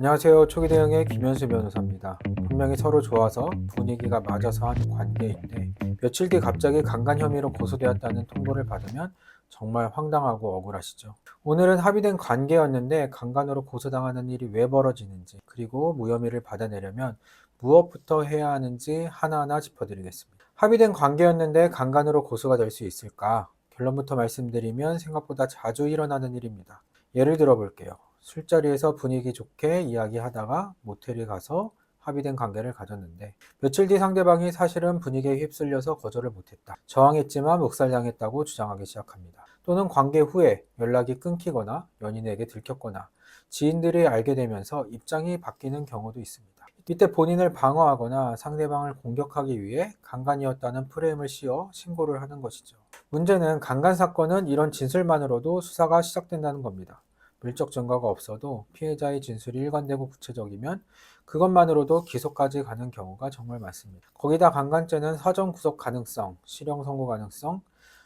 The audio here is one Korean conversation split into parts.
안녕하세요. 초기 대응의 김현수 변호사입니다. 분명히 서로 좋아서 분위기가 맞아서 한 관계인데 며칠 뒤 갑자기 강간 혐의로 고소되었다는 통보를 받으면 정말 황당하고 억울하시죠. 오늘은 합의된 관계였는데 강간으로 고소당하는 일이 왜 벌어지는지, 그리고 무혐의를 받아내려면 무엇부터 해야 하는지 하나하나 짚어드리겠습니다. 합의된 관계였는데 강간으로 고소가 될 수 있을까? 결론부터 말씀드리면 생각보다 자주 일어나는 일입니다. 예를 들어 볼게요. 술자리에서 분위기 좋게 이야기하다가 모텔에 가서 합의된 관계를 가졌는데 며칠 뒤 상대방이 사실은 분위기에 휩쓸려서 거절을 못했다. 저항했지만 묵살당했다고 주장하기 시작합니다. 또는 관계 후에 연락이 끊기거나 연인에게 들켰거나 지인들이 알게 되면서 입장이 바뀌는 경우도 있습니다. 이때 본인을 방어하거나 상대방을 공격하기 위해 강간이었다는 프레임을 씌워 신고를 하는 것이죠. 문제는 강간 사건은 이런 진술만으로도 수사가 시작된다는 겁니다. 물적 증거가 없어도 피해자의 진술이 일관되고 구체적이면 그것만으로도 기소까지 가는 경우가 정말 많습니다. 거기다 강간죄는 사전 구속 가능성, 실형 선고 가능성,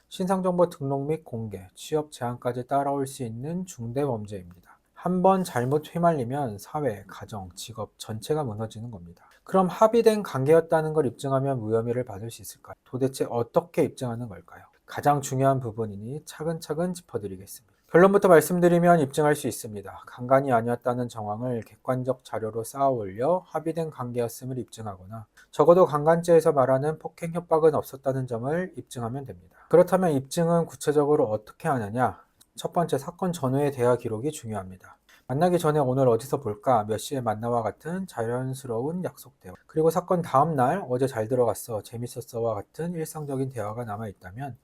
신상정보 등록 및 공개, 취업 제한까지 따라올 수 있는 중대 범죄입니다. 한 번 잘못 휘말리면 사회, 가정, 직업 전체가 무너지는 겁니다. 그럼 합의된 관계였다는 걸 입증하면 무혐의를 받을 수 있을까요? 도대체 어떻게 입증하는 걸까요? 가장 중요한 부분이니 차근차근 짚어드리겠습니다. 결론부터 말씀드리면 입증할 수 있습니다. 강간이 아니었다는 정황을 객관적 자료로 쌓아 올려 합의된 관계였음을 입증하거나 적어도 강간죄에서 말하는 폭행 협박은 없었다는 점을 입증하면 됩니다. 그렇다면 입증은 구체적으로 어떻게 하느냐? 첫 번째, 사건 전후의 대화 기록이 중요합니다. 만나기 전에 오늘 어디서 볼까? 몇 시에 만나와 같은 자연스러운 약속 대화. 그리고 사건 다음 날 어제 잘 들어갔어, 재밌었어와 같은 일상적인 대화가 남아있다면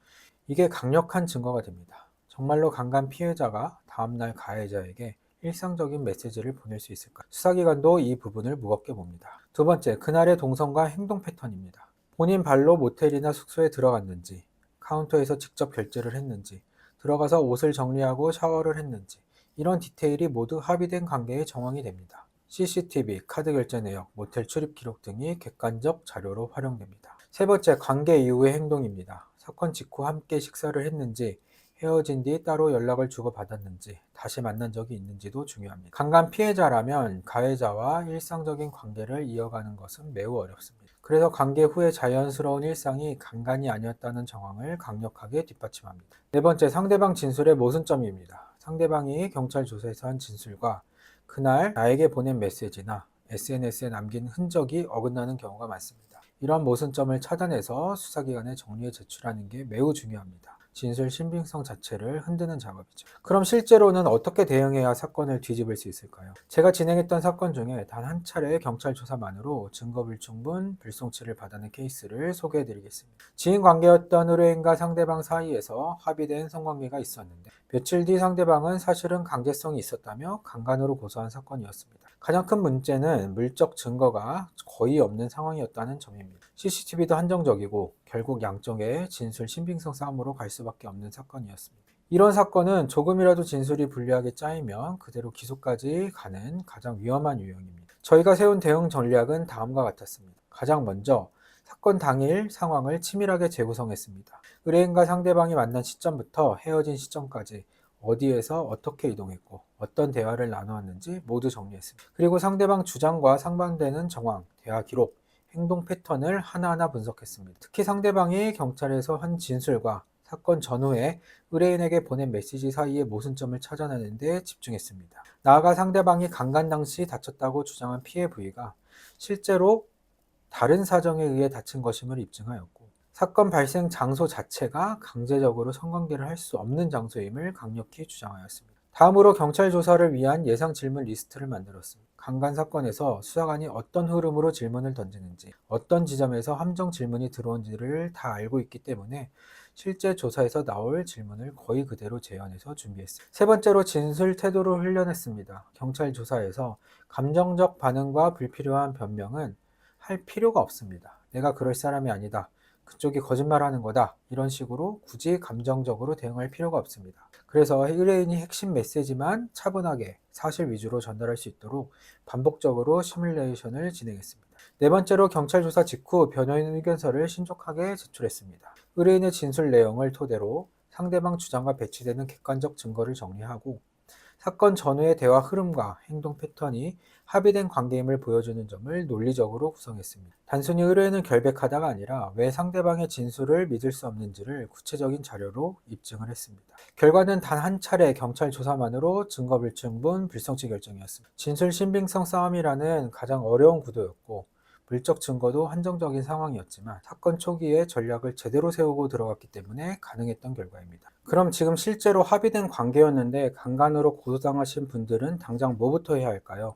이게 강력한 증거가 됩니다. 정말로 강간 피해자가 다음날 가해자에게 일상적인 메시지를 보낼 수 있을까? 수사기관도 이 부분을 무겁게 봅니다. 두 번째, 그날의 동선과 행동 패턴입니다. 본인 발로 모텔이나 숙소에 들어갔는지, 카운터에서 직접 결제를 했는지, 들어가서 옷을 정리하고 샤워를 했는지, 이런 디테일이 모두 합의된 관계의 정황이 됩니다. CCTV, 카드 결제 내역, 모텔 출입 기록 등이 객관적 자료로 활용됩니다. 세 번째, 관계 이후의 행동입니다. 사건 직후 함께 식사를 했는지, 헤어진 뒤 따로 연락을 주고받았는지, 다시 만난 적이 있는지도 중요합니다. 강간 피해자라면 가해자와 일상적인 관계를 이어가는 것은 매우 어렵습니다. 그래서 관계 후의 자연스러운 일상이 강간이 아니었다는 정황을 강력하게 뒷받침합니다. 네 번째, 상대방 진술의 모순점입니다. 상대방이 경찰 조사에서 한 진술과 그날 나에게 보낸 메시지나 SNS에 남긴 흔적이 어긋나는 경우가 많습니다. 이런 모순점을 찾아내서 수사기관에 정리해 제출하는 게 매우 중요합니다. 진술 신빙성 자체를 흔드는 작업이죠. 그럼 실제로는 어떻게 대응해야 사건을 뒤집을 수 있을까요? 제가 진행했던 사건 중에 단 한 차례 경찰 조사만으로 증거불충분, 불송치를 받아낸 케이스를 소개해 드리겠습니다. 지인 관계였던 의뢰인과 상대방 사이에서 합의된 성관계가 있었는데 며칠 뒤 상대방은 사실은 강제성이 있었다며 강간으로 고소한 사건이었습니다. 가장 큰 문제는 물적 증거가 거의 없는 상황이었다는 점입니다. CCTV도 한정적이고 결국 양쪽의 진술 신빙성 싸움으로 갈 수밖에 없는 사건이었습니다. 이런 사건은 조금이라도 진술이 불리하게 짜이면 그대로 기소까지 가는 가장 위험한 유형입니다. 저희가 세운 대응 전략은 다음과 같았습니다. 가장 먼저 사건 당일 상황을 치밀하게 재구성했습니다. 의뢰인과 상대방이 만난 시점부터 헤어진 시점까지 어디에서 어떻게 이동했고 어떤 대화를 나누었는지 모두 정리했습니다. 그리고 상대방 주장과 상반되는 정황, 대화 기록, 행동 패턴을 하나하나 분석했습니다. 특히 상대방이 경찰에서 한 진술과 사건 전후에 의뢰인에게 보낸 메시지 사이의 모순점을 찾아내는 데 집중했습니다. 나아가 상대방이 강간 당시 다쳤다고 주장한 피해 부위가 실제로 다른 사정에 의해 다친 것임을 입증하였고, 사건 발생 장소 자체가 강제적으로 성관계를 할 수 없는 장소임을 강력히 주장하였습니다. 다음으로 경찰 조사를 위한 예상 질문 리스트를 만들었습니다. 강간 사건에서 수사관이 어떤 흐름으로 질문을 던지는지, 어떤 지점에서 함정 질문이 들어온지를 다 알고 있기 때문에 실제 조사에서 나올 질문을 거의 그대로 재현해서 준비했습니다. 세 번째로 진술 태도를 훈련했습니다. 경찰 조사에서 감정적 반응과 불필요한 변명은 할 필요가 없습니다. 내가 그럴 사람이 아니다, 그쪽이 거짓말하는 거다, 이런 식으로 굳이 감정적으로 대응할 필요가 없습니다. 그래서 의뢰인이 핵심 메시지만 차분하게 사실 위주로 전달할 수 있도록 반복적으로 시뮬레이션을 진행했습니다. 네 번째로 경찰 조사 직후 변호인 의견서를 신속하게 제출했습니다. 의뢰인의 진술 내용을 토대로 상대방 주장과 배치되는 객관적 증거를 정리하고 사건 전후의 대화 흐름과 행동 패턴이 합의된 관계임을 보여주는 점을 논리적으로 구성했습니다. 단순히 의뢰인을 결백하다가 아니라 왜 상대방의 진술을 믿을 수 없는지를 구체적인 자료로 입증을 했습니다. 결과는 단 한 차례 경찰 조사만으로 증거 불충분 불성취 결정이었습니다. 진술 신빙성 싸움이라는 가장 어려운 구도였고 물적 증거도 한정적인 상황이었지만 사건 초기에 전략을 제대로 세우고 들어갔기 때문에 가능했던 결과입니다. 그럼 지금 실제로 합의된 관계였는데 강간으로 고소당하신 분들은 당장 뭐부터 해야 할까요?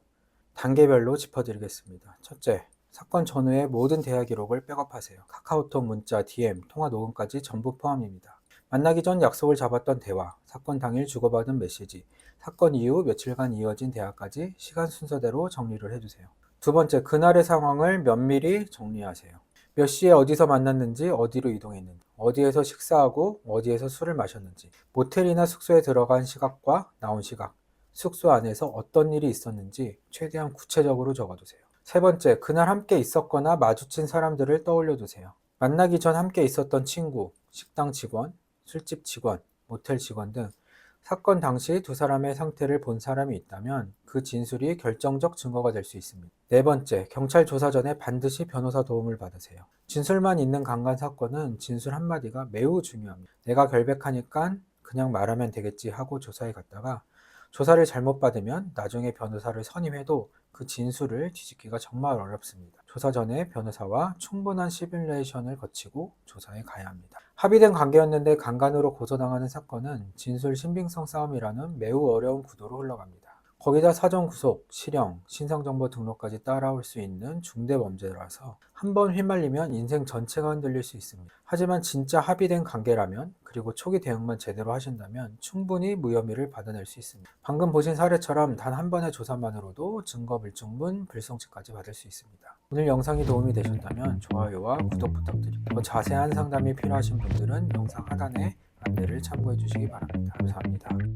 단계별로 짚어드리겠습니다. 첫째, 사건 전후의 모든 대화 기록을 백업하세요. 카카오톡, 문자, DM, 통화 녹음까지 전부 포함입니다. 만나기 전 약속을 잡았던 대화, 사건 당일 주고받은 메시지, 사건 이후 며칠간 이어진 대화까지 시간 순서대로 정리를 해주세요. 두 번째, 그날의 상황을 면밀히 정리하세요. 몇 시에 어디서 만났는지, 어디로 이동했는지, 어디에서 식사하고 어디에서 술을 마셨는지, 모텔이나 숙소에 들어간 시각과 나온 시각, 숙소 안에서 어떤 일이 있었는지 최대한 구체적으로 적어두세요. 세 번째, 그날 함께 있었거나 마주친 사람들을 떠올려 두세요. 만나기 전 함께 있었던 친구, 식당 직원, 술집 직원, 모텔 직원 등 사건 당시 두 사람의 상태를 본 사람이 있다면 그 진술이 결정적 증거가 될 수 있습니다. 네 번째, 경찰 조사 전에 반드시 변호사 도움을 받으세요. 진술만 있는 강간 사건은 진술 한마디가 매우 중요합니다. 내가 결백하니까 그냥 말하면 되겠지 하고 조사에 갔다가 조사를 잘못 받으면 나중에 변호사를 선임해도 그 진술을 뒤집기가 정말 어렵습니다. 조사 전에 변호사와 충분한 시뮬레이션을 거치고 조사에 가야 합니다. 합의된 관계였는데 강간으로 고소당하는 사건은 진술 신빙성 싸움이라는 매우 어려운 구도로 흘러갑니다. 거기다 사전 구속, 실형, 신상정보 등록까지 따라올 수 있는 중대 범죄라서 한 번 휘말리면 인생 전체가 흔들릴 수 있습니다. 하지만 진짜 합의된 관계라면 그리고 초기 대응만 제대로 하신다면 충분히 무혐의를 받아낼 수 있습니다. 방금 보신 사례처럼 단 한 번의 조사만으로도 증거 불충분, 불성취까지 받을 수 있습니다. 오늘 영상이 도움이 되셨다면 좋아요와 구독 부탁드립니다. 더 자세한 상담이 필요하신 분들은 영상 하단에 안내를 참고해 주시기 바랍니다. 감사합니다.